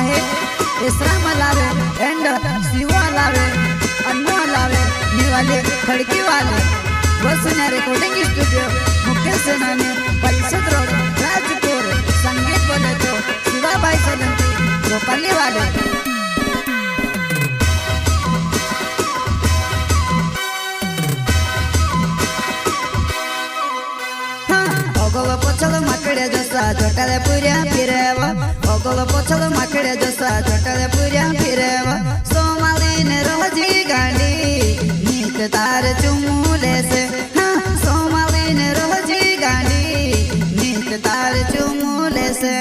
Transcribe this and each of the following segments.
है इसराम लावे एंड शिवा लावे अन्ना लावे निवाले खड़की वाले वसुन्या रिकॉर्डिंग स्टूडियो मुख्य सेनानी परिषद रोड राजपुर संगीत बोले तो शिवाबाई सोलंकी गोपाली वाले ओगोलो पोचलो माकड़े जसा जोटाले पुरिया फिरेवा ओगोलो पोचलो माकड़े जसा जोटाले पुरिया फिरेवा सोमाली ने रोजी गांडी नीत तार चुमुले से हाँ सोमाली ने रोजी गांडी नीत तार चुमुले से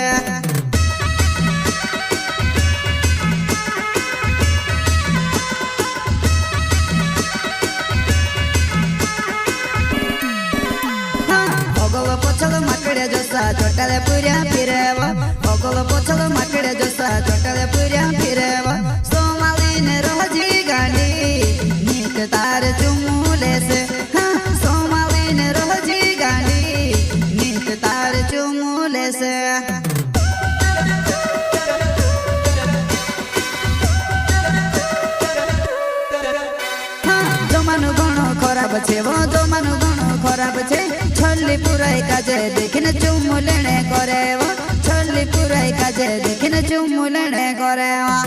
ओगोलो पोचलो माकड़े जसा जोटाले पुरिया फिरेवा ओगोलो पोचलो माकड़े जसा जोटाले पुरिया फिरेवा सोमाली ने रोजी गांडी नीत तार चुमुले से हाँ सोमाली ने रोजी गांडी नीत तार चुमुले से हाँ जमानो घणो खराब छे वो जमानो घणो खराब छे छल्ली पुराई काजे देखिने चुम्मू लेने करे वो छल्ली पुराई काजे देखिने चुम्मू लेने करे वो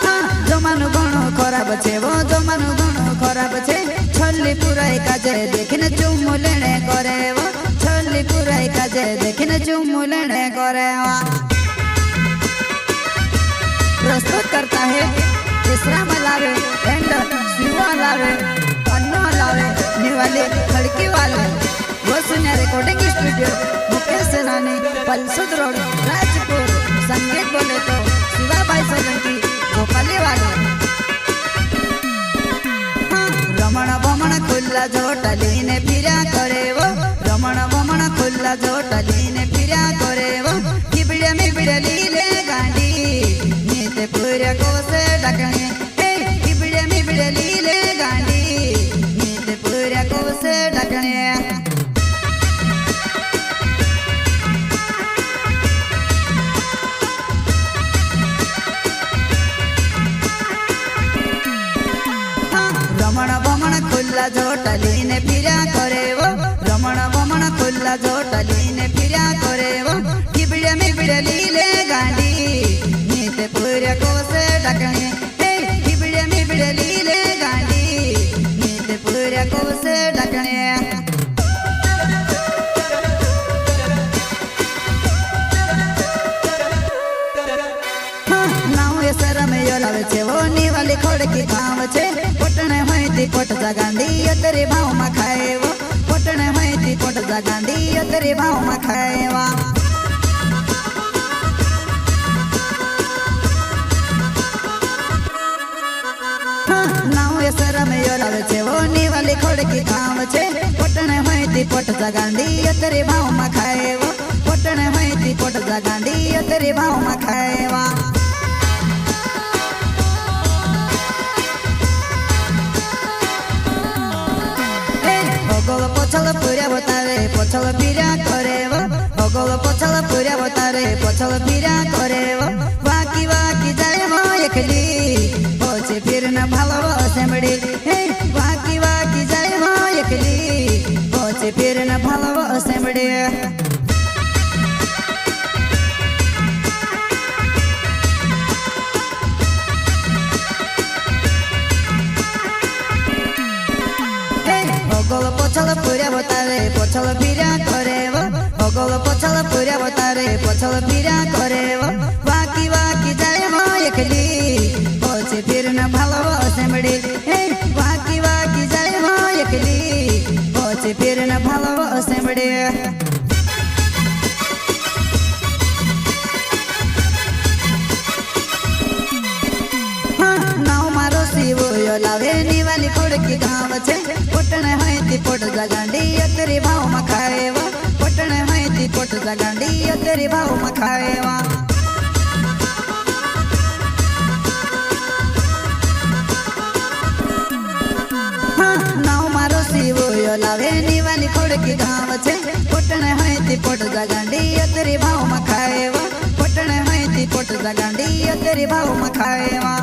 हाँ जमानो घणो खराब छे वो जमानो घणो खराब छे छल्ली पुराई काजे देखिने चुम्मू लेने करे वो छल्ली पुराई काजे देखिने चुम्मू लेने करे वो प्रस्तुत करता है इसराम लावे एंड शिवा लावे अन्ना लावे निवाले खड़की वाले वसुन्या रिकॉर्डिंग स्टूडियो मुख्य सेनानी परिषद रोड राजपुर संगीत बोले तो शिवाबाई सोलंकी गोपाली वाले हाँ रमण बमण खुल्ला जोटाली ने फिरा करे वो रमण बमण खुल्ला जोटाली ने फिरा करे वो किबड़े में बिड़े लीले गांडी नीते पूरे को से डकने किबड़े में बिड़े लीले गांडी नीते पूरे को से डकने रमण बमण खुल्ला जोटाली ने फिरा करे वो रमण बमण खुल्ला जोटाली ने फिरा करे वो किबड़े में बिड़े लीले गांडी नीते पूरे को से डकने किबड़े में बिड़े लीले गांडी नीते पूरे को से डकने लावे छे वो निवाली खड़की गाँव छे पटने होती कोट गांधी अतरे भाव में खाए वो पटने होती कोट गांधी अतरे भाव में खाए वा लावे छे वो निवाली खड़की गाँव छे पटने होती कोट गांधी अतरे भाव में खाए वो पटने होती कोट गांधी अतरे भाव में खाए वा ओगोलो पोचलो पुरिया बतारे पोचलो फिरा करे वो ओगोलो पोचलो पुरिया बतारे पोचलो फिरा करे वो बाकी बाकी जाए वो एकली पोचे फिर न भालो सेमड़ी बाकी बाकी जाए वो एकली पोचे फिर न भालो सेमड़ी ओगोलो पोचलो पुरिया बतारे पोचलो फिरा करे वो ओगोलो पोचलो पुरिया बतारे पोचलो फिरा करे वो बाकी बाकी जाए वो एकली पोचे फिर न भालो सेमड़ी बाकी बाकी जाए वो एकली पोचे फिर न भालो सेमड़ी लावे निवाली खड़की गाँव छे पटने होती पोट गांडी अतरी भाव में खाए वो पटने होती पोट गांडी अतरी भाव में खाए वा लावे निवाली खड़की गाँव पोट जगांडी तेरी भाव मखाएवा पटने माहिती पोट जगांडी तेरी भाव मखाएवा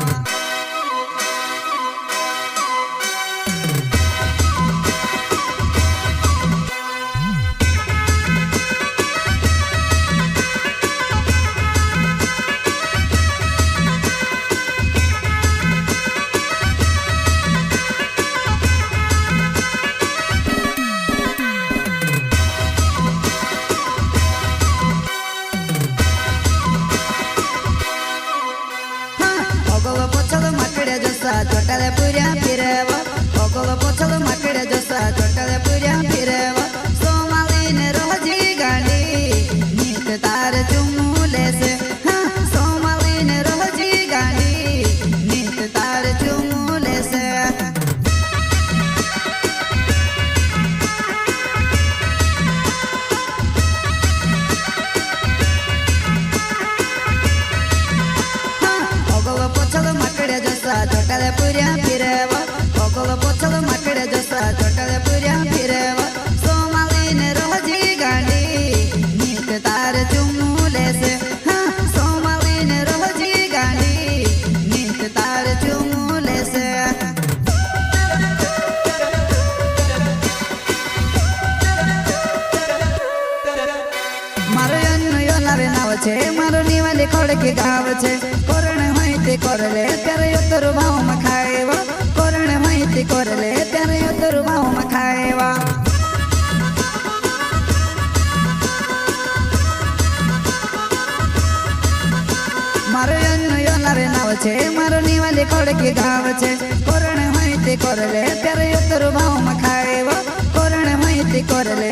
चोटाले पुऱ्या फिरेवा ओगोलो पोछल माकड़े जसा चोटाले पुऱ्या फिरेवा सोमालीने रोजी गांडी नीत तार चुमुले से हाँ सोमालीने रोजी गांडी नीत तार चुमुले से ओगोलो पोछल माकड़े जसा चोटाले पुऱ्या फिरेवा ओगोलो पोछल माकड़े जसा चोटाले पुऱ्या फिरेवा सोमालीने रोजी गांडी नीत तार चुमुले से हाँ सोमालीने रोजी गांडी नीत तार चुमुले से मारो यो लावे नाव छे मारो निवाले खोड़के गाव छे कोरण माहिती कोरले त्यारे योतर भाव मखाएवा कोरण माहिती कोरले त्यारे योतर भाव मखाएवा मारो यो लावे नाव छे मारो निवाले खोड़के गाव छे कोरण माहिती कोरले त्यारे योतर भाव मखाएवा कोरण माहिती कोरले